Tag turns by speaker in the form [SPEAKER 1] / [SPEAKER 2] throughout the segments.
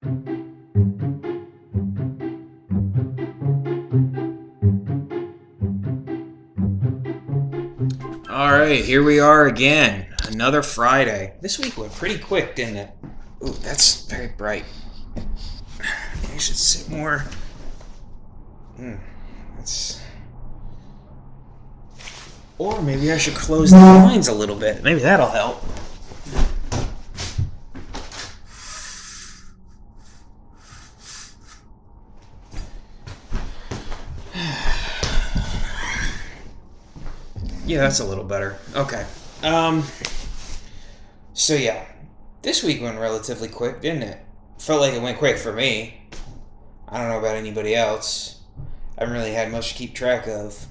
[SPEAKER 1] All right, here we are again. Another Friday. This week went pretty quick, didn't it? Ooh, that's very bright. I should sit more. That's. Or maybe I should close the blinds a little bit. Maybe that'll help. Yeah, that's a little better. Okay. So yeah, this week went relatively quick, didn't it? Felt like it went quick for me. I don't know about anybody else. I haven't really had much to keep track of.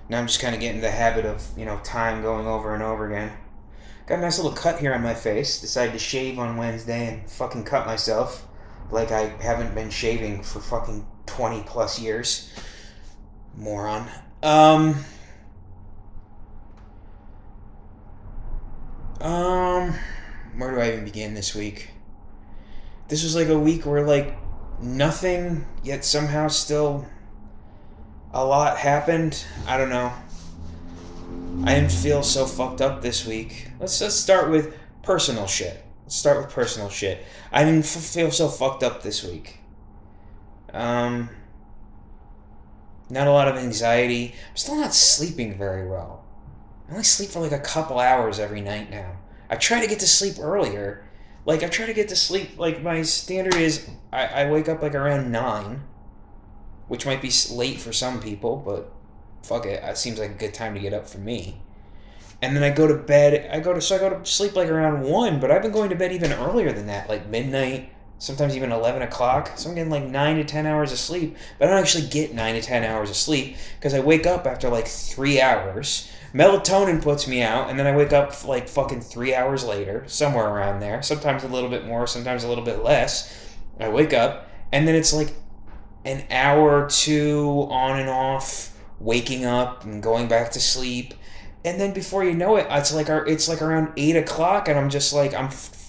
[SPEAKER 1] Now I'm just kind of getting the habit of, time going over and over again. Got a nice little cut here on my face. Decided to shave on Wednesday and fucking cut myself. Like I haven't been shaving for fucking 20 plus years. Moron. Where do I even begin this week? This was like a week where like nothing, yet somehow still a lot happened. I don't know. I didn't feel so fucked up this week. Let's just start with personal shit. Let's start with personal shit. I didn't feel so fucked up this week. Not a lot of anxiety. I'm still not sleeping very well. I only sleep for like a couple hours every night now. I try to get to sleep earlier. Like, I try to get to sleep, like, my standard is I wake up like around 9, which might be late for some people, but fuck it. It seems like a good time to get up for me. And then I go to bed. I go to sleep like around 1, but I've been going to bed even earlier than that, like midnight, sometimes even 11 o'clock. So I'm getting like 9 to 10 hours of sleep, but I don't actually get 9 to 10 hours of sleep because I wake up after like 3 hours. Melatonin puts me out, and then I wake up like fucking 3 hours later, somewhere around there. Sometimes a little bit more, sometimes a little bit less. I wake up, and then it's like an hour or two on and off, waking up and going back to sleep. And then before you know it, it's like around 8 o'clock, and I'm just like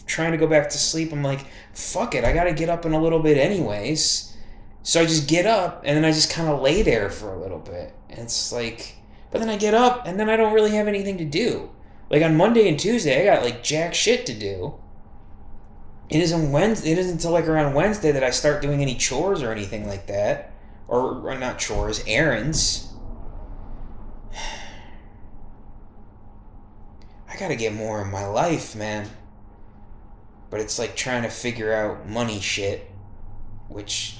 [SPEAKER 1] trying to go back to sleep. I'm like, fuck it, I gotta get up in a little bit anyways. So I just get up, and then I just kind of lay there for a little bit. And it's like, but then I get up, and then I don't really have anything to do. Like on Monday and Tuesday, I got like jack shit to do. It isn't Wednesday. It isn't until like around Wednesday that I start doing any chores or anything like that, or not chores, errands. I gotta get more in my life, man. But it's like trying to figure out money shit, which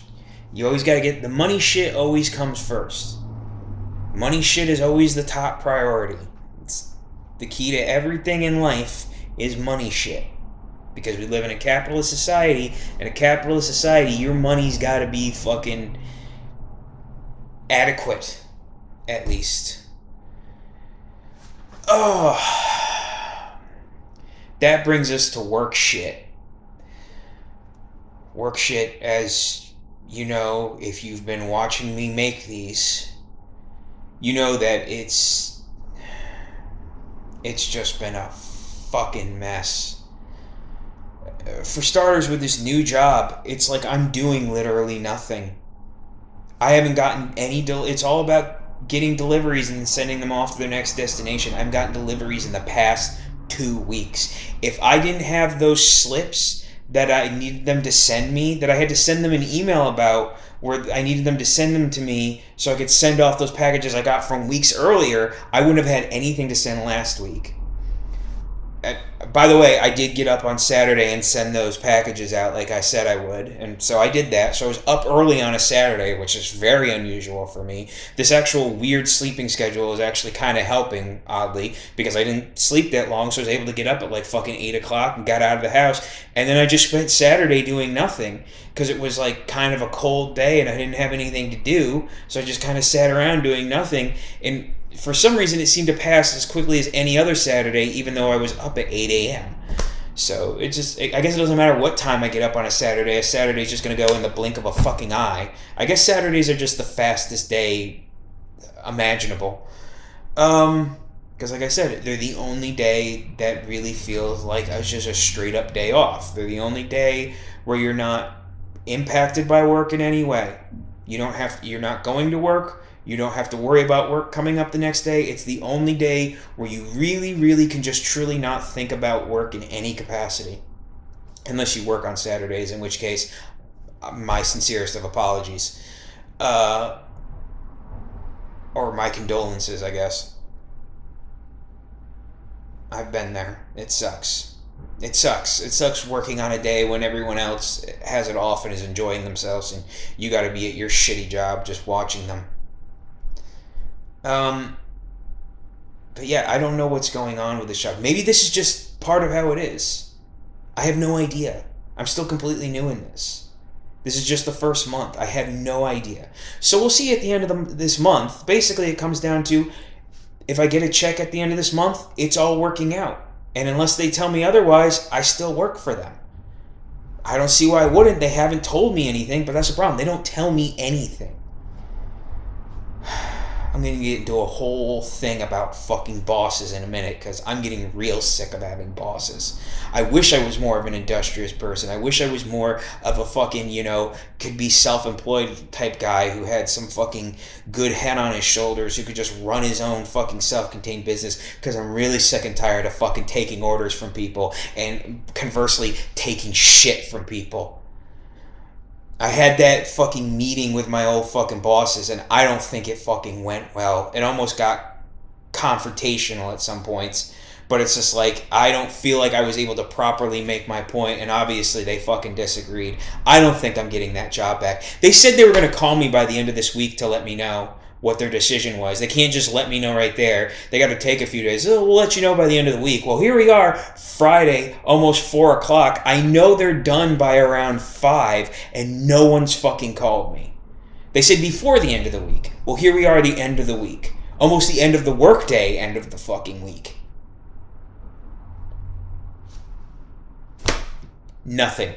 [SPEAKER 1] you always gotta get. The money shit always comes first. Money shit is always the top priority. It's the key to everything in life is money shit. Because we live in a capitalist society. In a capitalist society, your money's gotta be fucking adequate. At least. Oh. That brings us to work shit. Work shit, as you know, if you've been watching me make these, you know that it's just been a fucking mess. For starters, with this new job, it's like I'm doing literally nothing. I haven't gotten any it's all about getting deliveries and sending them off to their next destination. I've gotten deliveries in the past 2 weeks. If I didn't have those slips that I needed them to send me, that I had to send them an email about, where I needed them to send them to me so I could send off those packages I got from weeks earlier, I wouldn't have had anything to send last week. By the way, I did get up on Saturday and send those packages out like I said I would, and so I did that. So I was up early on a Saturday, which is very unusual for me. This actual weird sleeping schedule is actually kind of helping, oddly, because I didn't sleep that long, so I was able to get up at like fucking 8 o'clock and got out of the house. And then I just spent Saturday doing nothing because it was like kind of a cold day and I didn't have anything to do, so I just kind of sat around doing nothing. And for some reason, it seemed to pass as quickly as any other Saturday, even though I was up at 8 a.m. So I guess it doesn't matter what time I get up on a Saturday. A Saturday's just going to go in the blink of a fucking eye. I guess Saturdays are just the fastest day imaginable. Because like I said, they're the only day that really feels like it's just a straight up day off. They're the only day where you're not impacted by work in any way. You're not going to work. You don't have to worry about work coming up the next day. It's the only day where you really, really can just truly not think about work in any capacity. Unless you work on Saturdays, in which case, my sincerest of apologies. Or my condolences, I guess. I've been there. It sucks. It sucks. It sucks working on a day when everyone else has it off and is enjoying themselves, and you gotta be at your shitty job just watching them. But yeah, I don't know what's going on with this job. Maybe this is just part of how it is. I have no idea. I'm still completely new in this. This is just the first month. I have no idea. So we'll see at the end of this month. Basically, it comes down to, if I get a check at the end of this month, it's all working out. And unless they tell me otherwise, I still work for them. I don't see why I wouldn't. They haven't told me anything, but that's the problem. They don't tell me anything. I'm going to get into a whole thing about fucking bosses in a minute, because I'm getting real sick of having bosses. I wish I was more of an industrious person. I wish I was more of a fucking, could be self-employed type guy who had some fucking good head on his shoulders, who could just run his own fucking self-contained business, because I'm really sick and tired of fucking taking orders from people, and conversely, taking shit from people. I had that fucking meeting with my old fucking bosses, and I don't think it fucking went well. It almost got confrontational at some points, but it's just like, I don't feel like I was able to properly make my point, and obviously they fucking disagreed. I don't think I'm getting that job back. They said they were going to call me by the end of this week to let me know what their decision was. They can't just let me know right there. They got to take a few days. Oh, we'll let you know by the end of the week. Well, here we are, Friday, almost 4 o'clock. I know they're done by around 5, and no one's fucking called me. They said before the end of the week. Well, here we are at the end of the week. Almost the end of the workday, end of the fucking week. Nothing.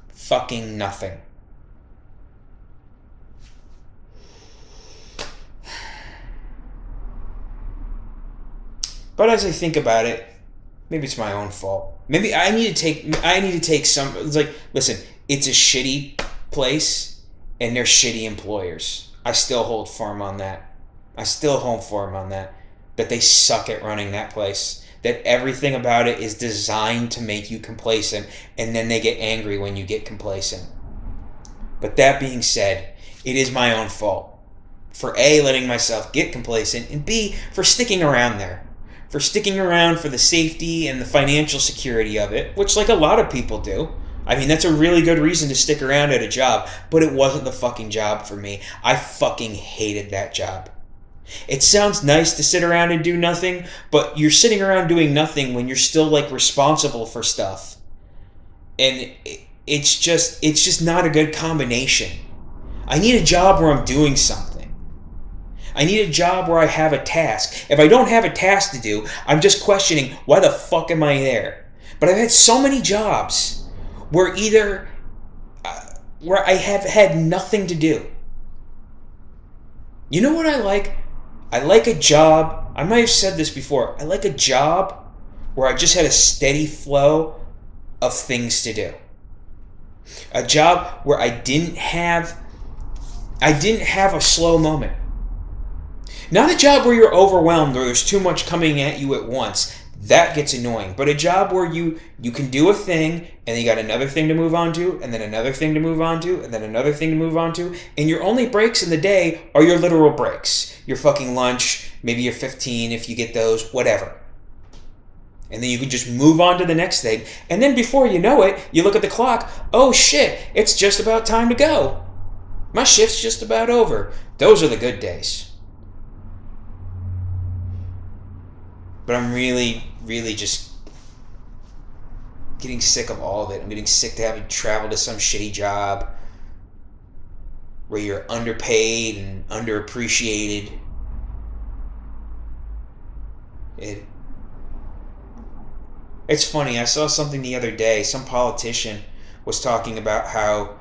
[SPEAKER 1] Fucking nothing. But as I think about it, maybe it's my own fault. Maybe I need to take some. It's like, listen, it's a shitty place, and they're shitty employers. I still hold firm on that. That they suck at running that place. That everything about it is designed to make you complacent, and then they get angry when you get complacent. But that being said, it is my own fault for A, letting myself get complacent, and B, for sticking around there. For sticking around for the safety and the financial security of it, which like a lot of people do. I mean, that's a really good reason to stick around at a job, but it wasn't the fucking job for me. I fucking hated that job. It sounds nice to sit around and do nothing, but you're sitting around doing nothing when you're still like responsible for stuff. And it's just not a good combination. I need a job where I'm doing something. I need a job where I have a task. If I don't have a task to do, I'm just questioning, why the fuck am I there? But I've had so many jobs where where I have had nothing to do. You know what I like? I like a job, I might have said this before, I like a job where I just had a steady flow of things to do. A job where I didn't have a slow moment. Not a job where you're overwhelmed or there's too much coming at you at once. That gets annoying. But a job where you can do a thing, and then you got another thing to move on to, and then another thing to move on to, and then another thing to move on to, and your only breaks in the day are your literal breaks. Your fucking lunch, maybe your 15 if you get those, whatever. And then you can just move on to the next thing. And then before you know it, you look at the clock. Oh shit, it's just about time to go. My shift's just about over. Those are the good days. But I'm really, really just getting sick of all of it. I'm getting sick to having to travel to some shitty job where you're underpaid and underappreciated. It's funny, I saw something the other day. Some politician was talking about how,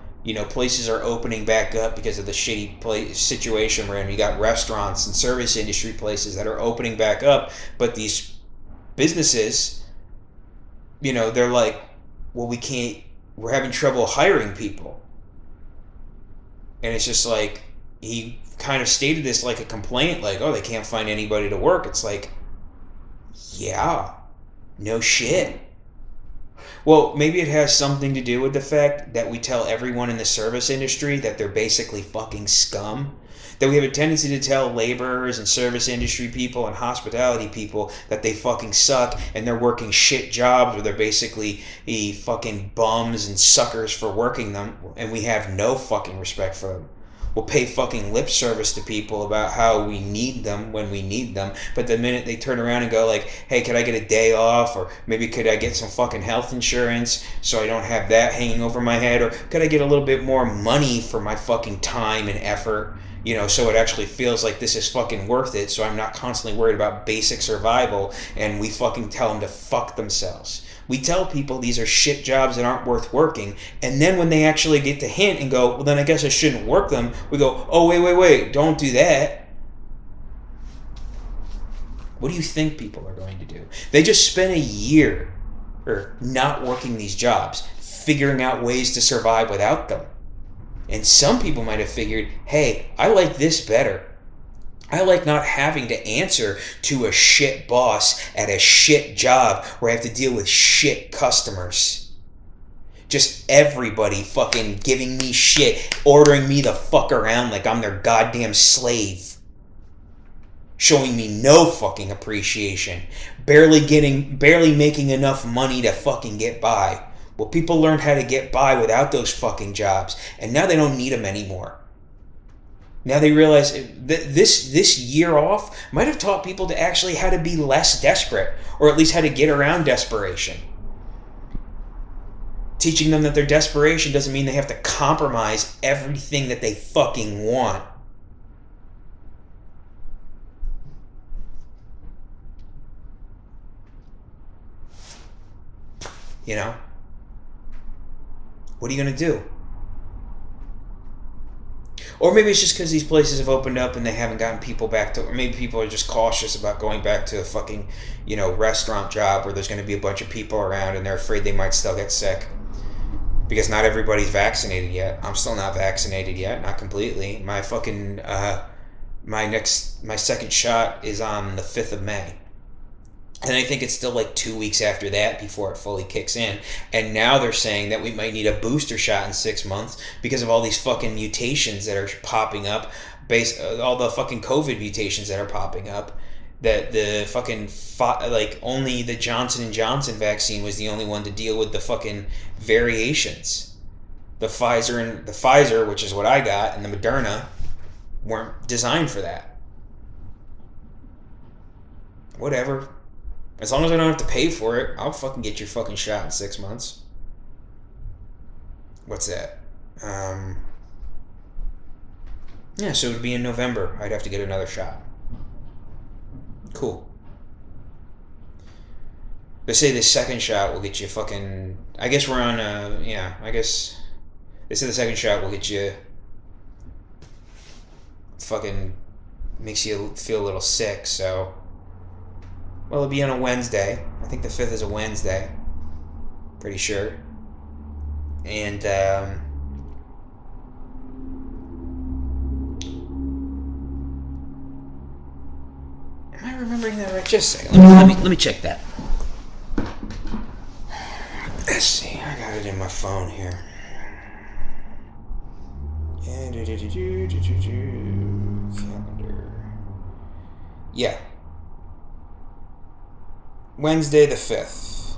[SPEAKER 1] places are opening back up because of the shitty situation we're in. You got restaurants and service industry places that are opening back up, but these businesses, they're like, well, we can't we're having trouble hiring people. And it's just like, he kind of stated this like a complaint, like, oh, they can't find anybody to work. It's like, yeah, no shit. Well, maybe it has something to do with the fact that we tell everyone in the service industry that they're basically fucking scum. That we have a tendency to tell laborers and service industry people and hospitality people that they fucking suck and they're working shit jobs, or they're basically fucking bums and suckers for working them, and we have no fucking respect for them. We'll pay fucking lip service to people about how we need them when we need them, but the minute they turn around and go like, hey, could I get a day off, or maybe could I get some fucking health insurance so I don't have that hanging over my head, or could I get a little bit more money for my fucking time and effort, so it actually feels like this is fucking worth it, so I'm not constantly worried about basic survival, and we fucking tell them to fuck themselves. We tell people these are shit jobs that aren't worth working, and then when they actually get the hint and go, well, then I guess I shouldn't work them, we go, oh, wait, don't do that. What do you think people are going to do? They just spent a year not working these jobs, figuring out ways to survive without them. And some people might have figured, hey, I like this better. I like not having to answer to a shit boss at a shit job where I have to deal with shit customers. Just everybody fucking giving me shit, ordering me the fuck around like I'm their goddamn slave. Showing me no fucking appreciation. Barely making enough money to fucking get by. Well, people learned how to get by without those fucking jobs, and now they don't need them anymore. Now they realize this year off might have taught people to actually how to be less desperate, or at least how to get around desperation. Teaching them that their desperation doesn't mean they have to compromise everything that they fucking want. What are you going to do? Or maybe it's just because these places have opened up and they haven't gotten people back to, or maybe people are just cautious about going back to a fucking, restaurant job where there's going to be a bunch of people around and they're afraid they might still get sick. Because not everybody's vaccinated yet. I'm still not vaccinated yet, not completely. My fucking, my second shot is on the 5th of May. And I think it's still like 2 weeks after that before it fully kicks in. And now they're saying that we might need a booster shot in 6 months because of all these fucking mutations that are popping up, all the fucking COVID mutations that are popping up. That the fucking, only the Johnson & Johnson vaccine was the only one to deal with the fucking variations. The Pfizer, which is what I got, and the Moderna weren't designed for that. Whatever. As long as I don't have to pay for it, I'll fucking get your fucking shot in 6 months. What's that? Yeah, so it would be in November. I'd have to get another shot. Cool. They say the second shot will get you fucking... I guess we're on I guess... They say the second shot will get you... Fucking... Makes you feel a little sick, so... Well, it'll be on a Wednesday. I think the 5th is a Wednesday. Pretty sure. And, am I remembering that right? Just a second. Let me check that. Let's see. I got it in my phone here. Calendar. Yeah. Wednesday the 5th.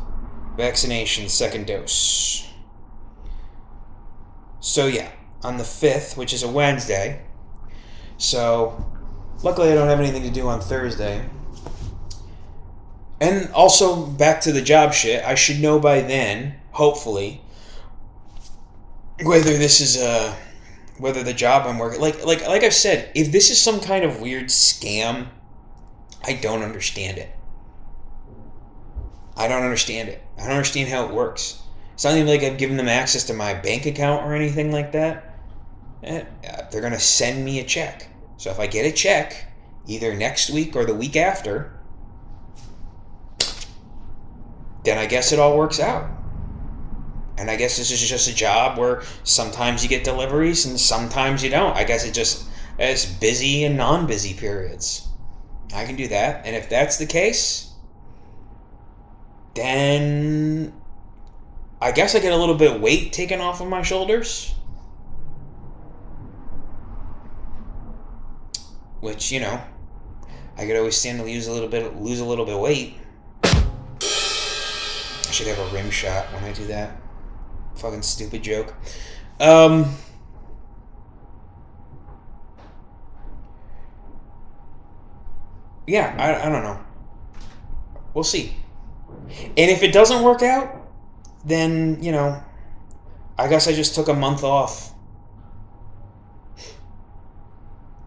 [SPEAKER 1] Vaccination, second dose. So yeah, on the 5th, which is a Wednesday. So, luckily I don't have anything to do on Thursday. And also, back to the job shit, I should know by then, hopefully, whether this is whether the job I'm working... Like I've said, if this is some kind of weird scam, I don't understand it. I don't understand it. I don't understand how it works. It's not even like I've given them access to my bank account or anything like that. They're going to send me a check. So if I get a check, either next week or the week after, then I guess it all works out. And I guess this is just a job where sometimes you get deliveries and sometimes you don't. I guess it just has busy and non-busy periods. I can do that. And if that's the case, then I guess I get a little bit of weight taken off of my shoulders. Which, I could always stand to lose a little bit of weight. I should have a rim shot when I do that. Fucking stupid joke. Yeah, I don't know. We'll see. And if it doesn't work out, then, I guess I just took a month off.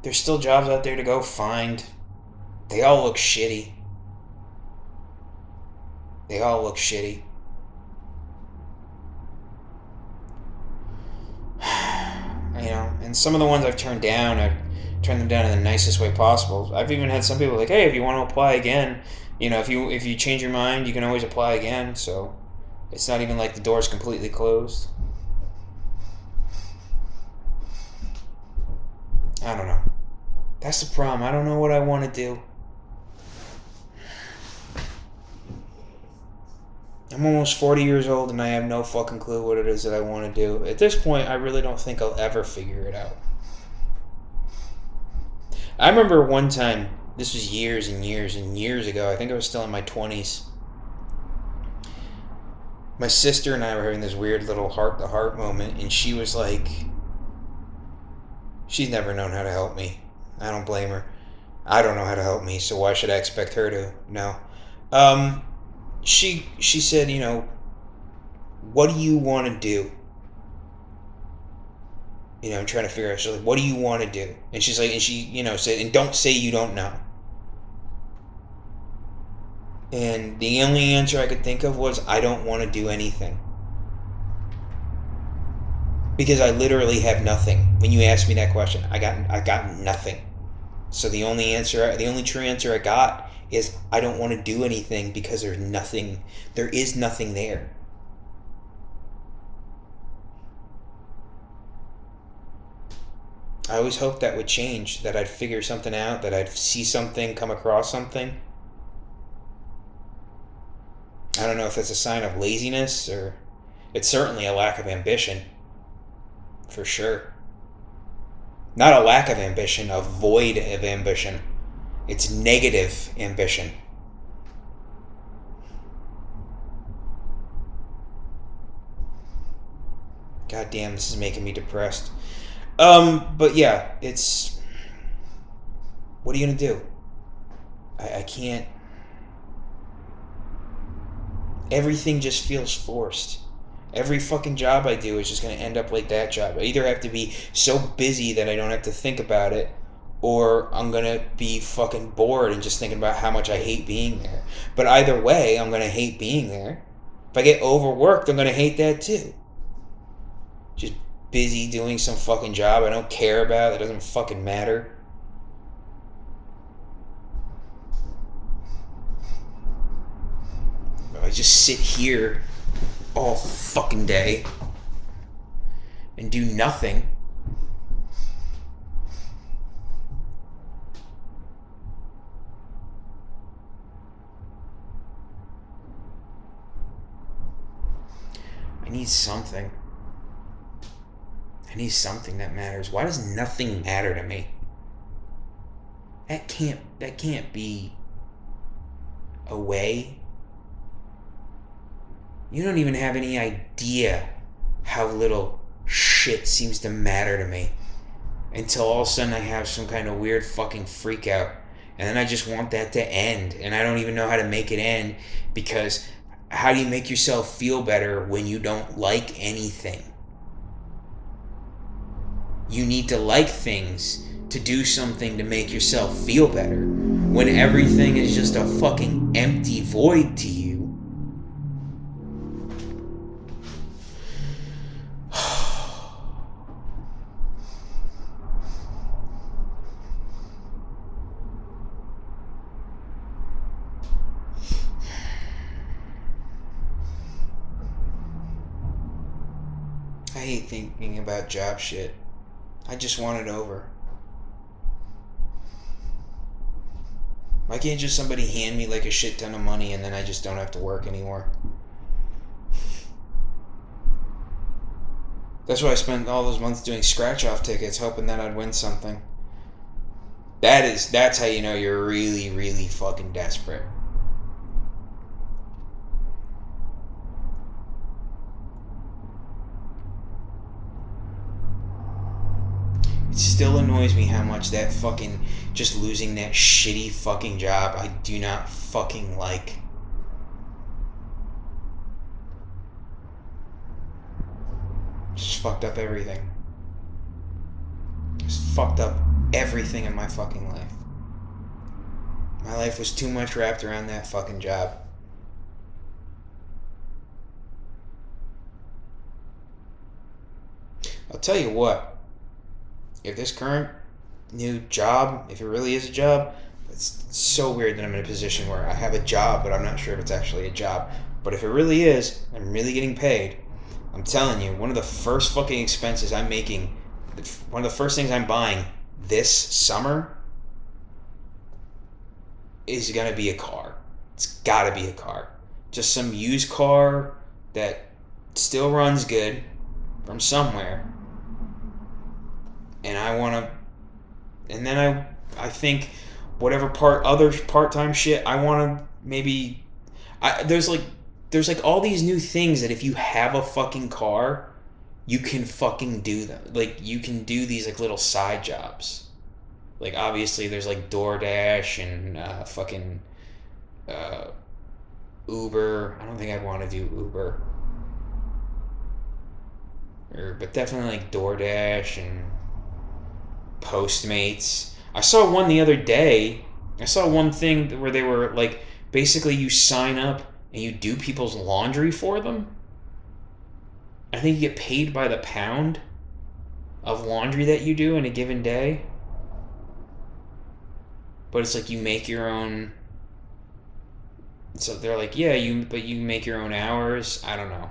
[SPEAKER 1] There's still jobs out there to go find. They all look shitty. And some of the ones I've turned down, I've turned them down in the nicest way possible. I've even had some people like, hey, if you want to apply again, if you change your mind, you can always apply again. So it's not even like the door's completely closed. I don't know. That's the problem. I don't know what I want to do. I'm almost 40 years old and I have no fucking clue what it is that I want to do. At this point, I really don't think I'll ever figure it out. I remember one time, this was years and years and years ago, I think I was still in my 20s. My sister and I were having this weird little heart-to-heart moment, and she was like, she's never known how to help me. I don't blame her. I don't know how to help me, so why should I expect her to? No. She said, what do you want to do? I'm trying to figure out. She's like, what do you want to do? And she's like, and she, said, and don't say you don't know. And the only answer I could think of was, I don't want to do anything. Because I literally have nothing. When you asked me that question, I got nothing. So the only true answer I got is, I don't want to do anything because there is nothing there. I always hoped that would change, that I'd figure something out, that I'd see something, come across something. I don't know if that's a sign of laziness, or it's certainly a lack of ambition. For sure. Not a lack of ambition, a void of ambition. It's negative ambition. God damn, this is making me depressed. But yeah, it's... What are you gonna do? I can't... Everything just feels forced. Every fucking job I do is just gonna end up like that job. I either have to be so busy that I don't have to think about it, or I'm gonna be fucking bored and just thinking about how much I hate being there. But either way, I'm gonna hate being there. If I get overworked, I'm gonna hate that too. Just busy doing some fucking job I don't care about, that doesn't fucking matter. I just sit here all fucking day and do nothing. I need something. I need something that matters. Why does nothing matter to me? That can't be a way. You don't even have any idea how little shit seems to matter to me. Until all of a sudden I have some kind of weird fucking freak out. And then I just want that to end. And I don't even know how to make it end. Because how do you make yourself feel better when you don't like anything? You need to like things to do something to make yourself feel better. When everything is just a fucking empty void to you. I hate thinking about job shit. I just want it over. Why can't just somebody hand me like a shit ton of money and then I just don't have to work anymore? That's why I spent all those months doing scratch-off tickets, hoping that I'd win something. That's how you know you're really, really fucking desperate. It still annoys me how much that fucking, just losing that shitty fucking job I do not fucking like. Just fucked up everything. Just fucked up everything in my fucking life. My life was too much wrapped around that fucking job. I'll tell you what, if this current new job, if it really is a job, it's so weird that I'm in a position where I have a job, but I'm not sure if it's actually a job. But if it really is, I'm really getting paid. I'm telling you, one of the first fucking expenses I'm making, one of the first things I'm buying this summer is gonna be a car. It's gotta be a car. Just some used car that still runs good from somewhere. And I wanna, and then I think whatever other part-time shit I wanna maybe, there's like all these new things that if you have a fucking car, you can fucking do them. Like you can do these like little side jobs. Like obviously there's like DoorDash and fucking uh, Uber. I don't think I'd want to do Uber. But definitely like DoorDash and Postmates. I saw one the other day. I saw one thing where they were like basically you sign up and you do people's laundry for them. I think you get paid by the pound of laundry that you do in a given day. But it's like you make your own. So they're like, yeah, you make your own hours. I don't know.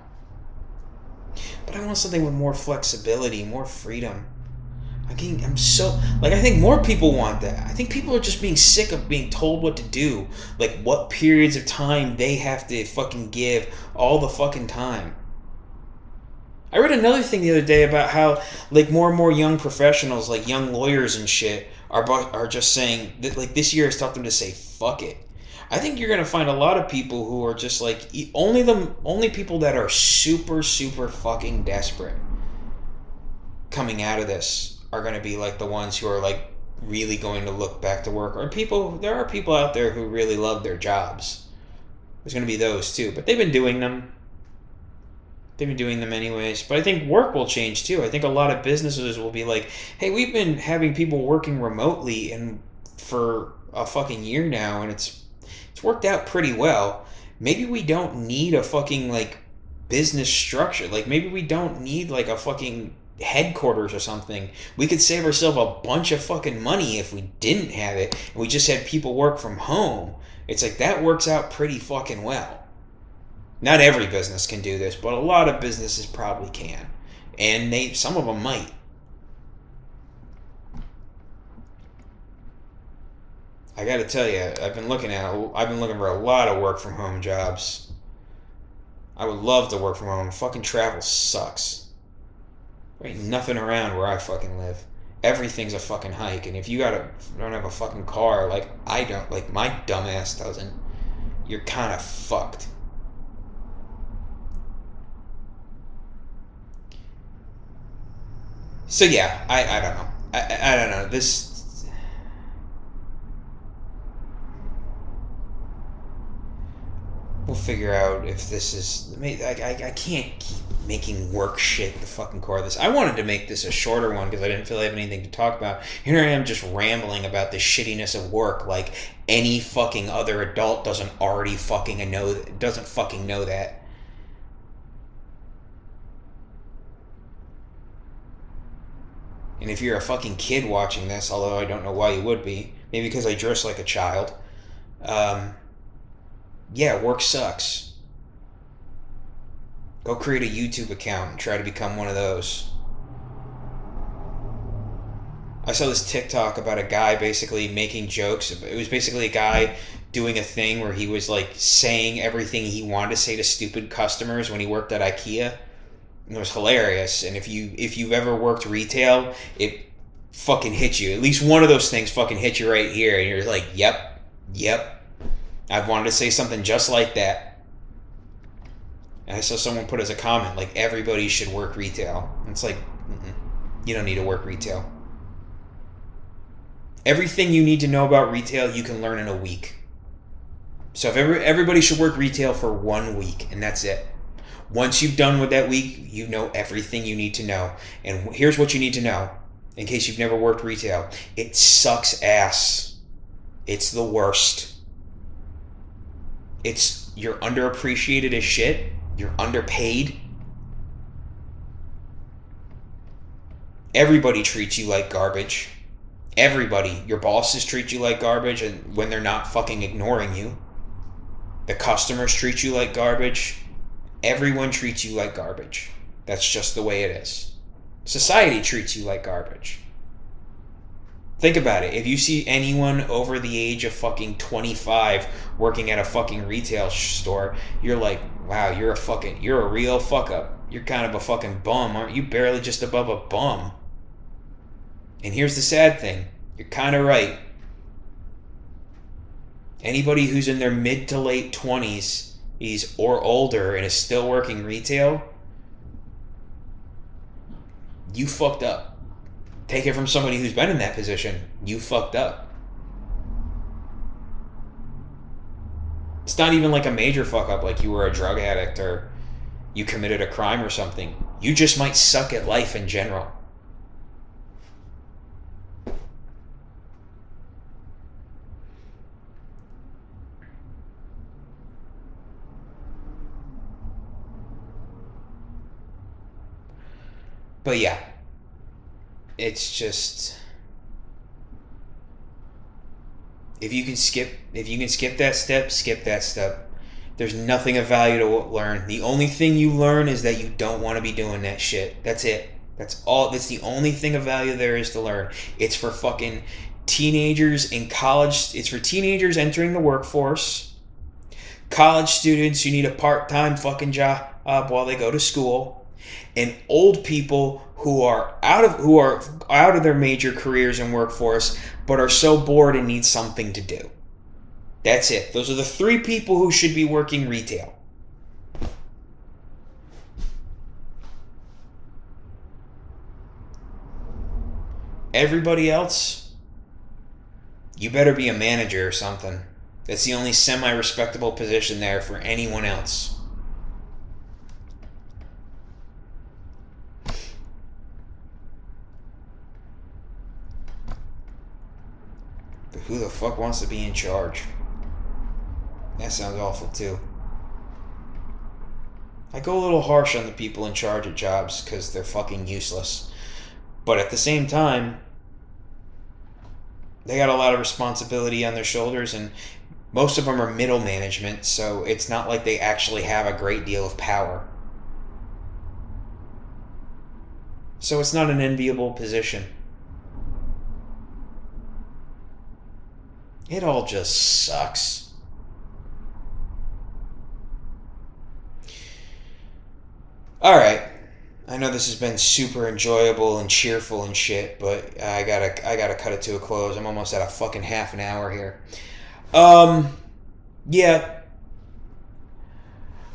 [SPEAKER 1] But I want something with more flexibility, more freedom. I'm so like I think more people want that. I think people are just being sick of being told what to do, like what periods of time they have to fucking give all the fucking time. I read another thing the other day about how like more and more young professionals, like young lawyers and shit, are just saying that like this year has taught them to say fuck it. I think you're gonna find a lot of people who are just like only people that are super super fucking desperate coming out of this are gonna be like the ones who are like really going to look back to work. Or there are people out there who really love their jobs. There's gonna be those too, but they've been doing them. They've been doing them anyways. But I think work will change too. I think a lot of businesses will be like, hey, we've been having people working remotely and for a fucking year now, and it's worked out pretty well. Maybe we don't need a fucking like business structure. Like maybe we don't need like a fucking headquarters or something. We could save ourselves a bunch of fucking money if we didn't have it and we just had people work from home. It's like that works out pretty fucking well. Not every business can do this, but a lot of businesses probably can. And some of them might. I got to tell you, I've been looking for a lot of work from home jobs. I would love to work from home. Fucking travel sucks. There ain't nothing around where I fucking live. Everything's a fucking hike, and if you don't have a fucking car, like I don't, like my dumbass doesn't, you're kind of fucked. So yeah, I don't know. I don't know. We'll figure out if this is. I can't keep making work shit the fucking core of this. I wanted to make this a shorter one because I didn't feel I have anything to talk about. Here I am just rambling about the shittiness of work like any fucking other adult doesn't fucking know that. And if you're a fucking kid watching this, although I don't know why you would be, maybe because I dress like a child, yeah, work sucks. Go create a YouTube account and try to become one of those. I saw this TikTok about a guy basically making jokes. It was basically a guy doing a thing where he was like saying everything he wanted to say to stupid customers when he worked at IKEA. And it was hilarious. And if you've ever worked retail, it fucking hits you. At least one of those things fucking hit you right here, and you're like, yep. I've wanted to say something just like that. And I saw someone put as a comment, like, everybody should work retail. And it's like, you don't need to work retail. Everything you need to know about retail, you can learn in a week. So if everybody should work retail for 1 week, and that's it. Once you've done with that week, you know everything you need to know. And here's what you need to know, in case you've never worked retail. It sucks ass. It's the worst. You're underappreciated as shit. You're underpaid. Everybody treats you like garbage. Everybody. Your bosses treat you like garbage, and when they're not fucking ignoring you. The customers treat you like garbage. Everyone treats you like garbage. That's just the way it is. Society treats you like garbage. Think about it. If you see anyone over the age of fucking 25 working at a fucking retail store, you're like, wow, you're a real fuck up. You're kind of a fucking bum, aren't you? Barely just above a bum. And here's the sad thing. You're kind of right. Anybody who's in their mid to late 20s or older and is still working retail, you fucked up. Take it from somebody who's been in that position. You fucked up. It's not even like a major fuck up, like you were a drug addict or you committed a crime or something. You just might suck at life in general. But yeah, it's just, if you can skip that step, skip that step. There's nothing of value to learn. The only thing you learn is that you don't want to be doing that shit. That's it. That's all. That's the only thing of value there is to learn. It's for fucking teenagers in college. It's for teenagers entering the workforce, college students who need a part-time fucking job while they go to school, and old people who are out of their major careers and workforce but are so bored and need something to do. That's it. Those are the three people who should be working retail. Everybody else, you better be a manager or something. That's the only semi-respectable position there for anyone else. But who the fuck wants to be in charge? That sounds awful too. I go a little harsh on the people in charge of jobs because they're fucking useless. But at the same time, they got a lot of responsibility on their shoulders, and most of them are middle management, so it's not like they actually have a great deal of power. So it's not an enviable position. It all just sucks. Alright. I know this has been super enjoyable and cheerful and shit, but I gotta cut it to a close. I'm almost at a fucking half an hour here. Yeah.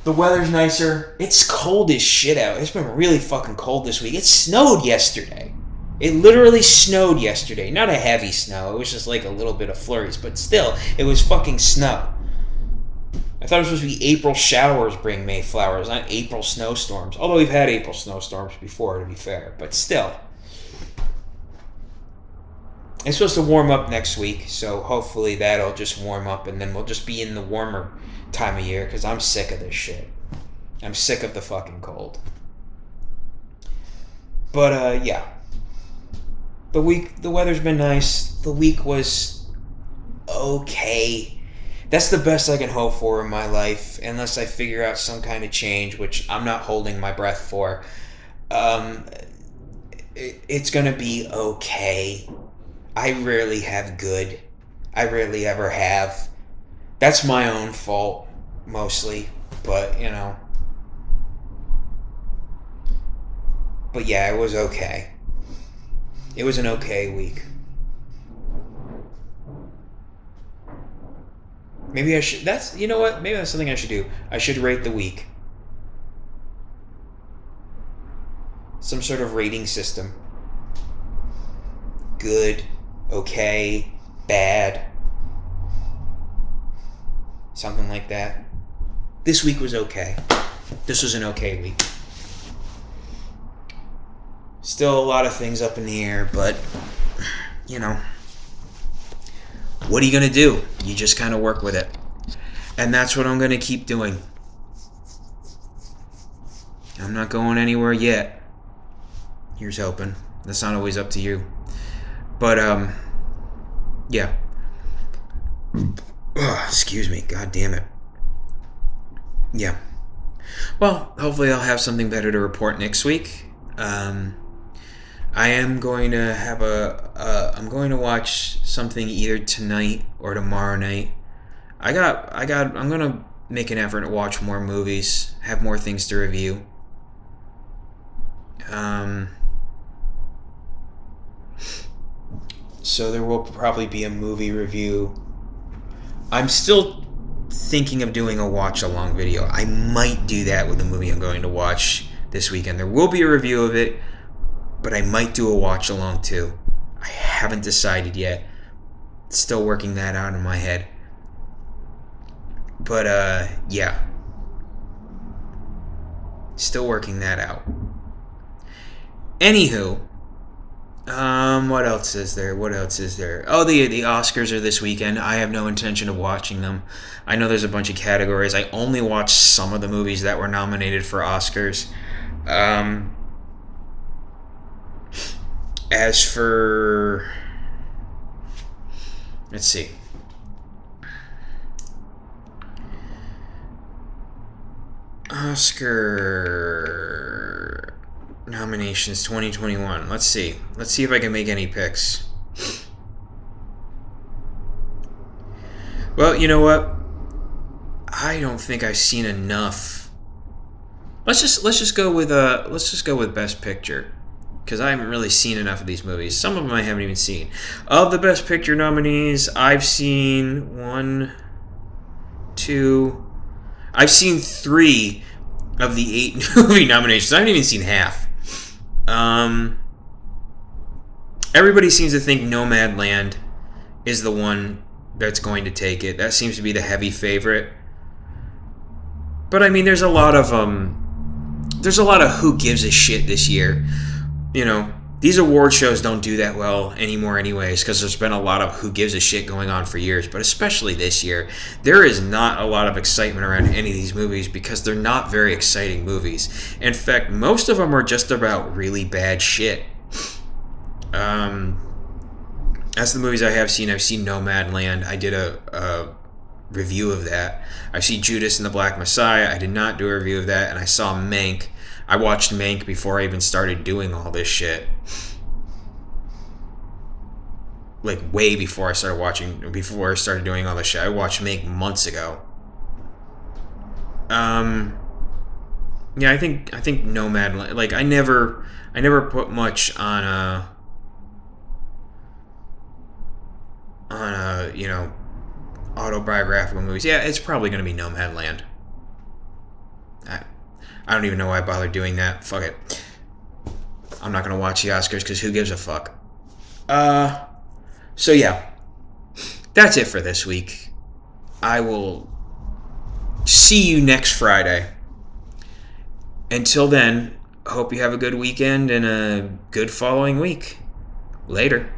[SPEAKER 1] The weather's nicer. It's cold as shit out. It's been really fucking cold this week. It snowed yesterday. It literally snowed yesterday. Not a heavy snow. It was just like a little bit of flurries, but still, it was fucking snow. I thought it was supposed to be April showers bring May flowers, not April snowstorms. Although we've had April snowstorms before, to be fair. But still. It's supposed to warm up next week, so hopefully that'll just warm up, and then we'll just be in the warmer time of year, because I'm sick of this shit. I'm sick of the fucking cold. But, yeah. The weather's been nice. The week was okay. That's the best I can hope for in my life, unless I figure out some kind of change, which I'm not holding my breath for. Um, it's gonna be okay. I rarely have good. I rarely ever have. That's my own fault, mostly. But, you know. But yeah, it was okay. It was an okay week. Maybe I should. That's. You know what? Maybe that's something I should do. I should rate the week. Some sort of rating system. Good, okay, bad. Something like that. This week was okay. This was an okay week. Still a lot of things up in the air, but, you know, what are you going to do? You just kind of work with it. And that's what I'm going to keep doing. I'm not going anywhere yet. Here's hoping. That's not always up to you. But, yeah. Ugh, excuse me. God damn it. Yeah. Well, hopefully I'll have something better to report next week. I am going to have I'm going to watch something either tonight or tomorrow night. I'm going to make an effort to watch more movies, have more things to review. So there will probably be a movie review. I'm still thinking of doing a watch-along video. I might do that with the movie I'm going to watch this weekend. There will be a review of it, but I might do a watch-along too. I haven't decided yet. Still working that out in my head. But, yeah. Still working that out. Anywho, what else is there? Oh, the Oscars are this weekend. I have no intention of watching them. I know there's a bunch of categories. I only watched some of the movies that were nominated for Oscars. As for... Let's see. Oscar nominations 2021. Let's see if I can make any picks. Well, you know what? I don't think I've seen enough. Let's just go with Best Picture, because I haven't really seen enough of these movies. Some of them I haven't even seen. Of the Best Picture nominees, I've seen 3 of the 8 movie nominations. I haven't even seen half. Everybody seems to think Nomadland is the one that's going to take it. That seems to be the heavy favorite. But I mean, there's a lot of who gives a shit this year. You know, these award shows don't do that well anymore anyways, because there's been a lot of who gives a shit going on for years. But especially this year, there is not a lot of excitement around any of these movies because they're not very exciting movies. In fact, most of them are just about really bad shit. As the movies I've seen Nomadland. I did a review of that. I've seen Judas and the Black Messiah. I did not do a review of that. And I saw Mank. I watched Mank before I even started doing all this shit. Like, way before I started doing all this shit. I watched Mank months ago. Yeah, I think Nomadland. Like, I never put much on a you know, autobiographical movies. Yeah, it's probably going to be Nomadland. I don't even know why I bothered doing that. Fuck it. I'm not going to watch the Oscars because who gives a fuck? So yeah. That's it for this week. I will see you next Friday. Until then, hope you have a good weekend and a good following week. Later.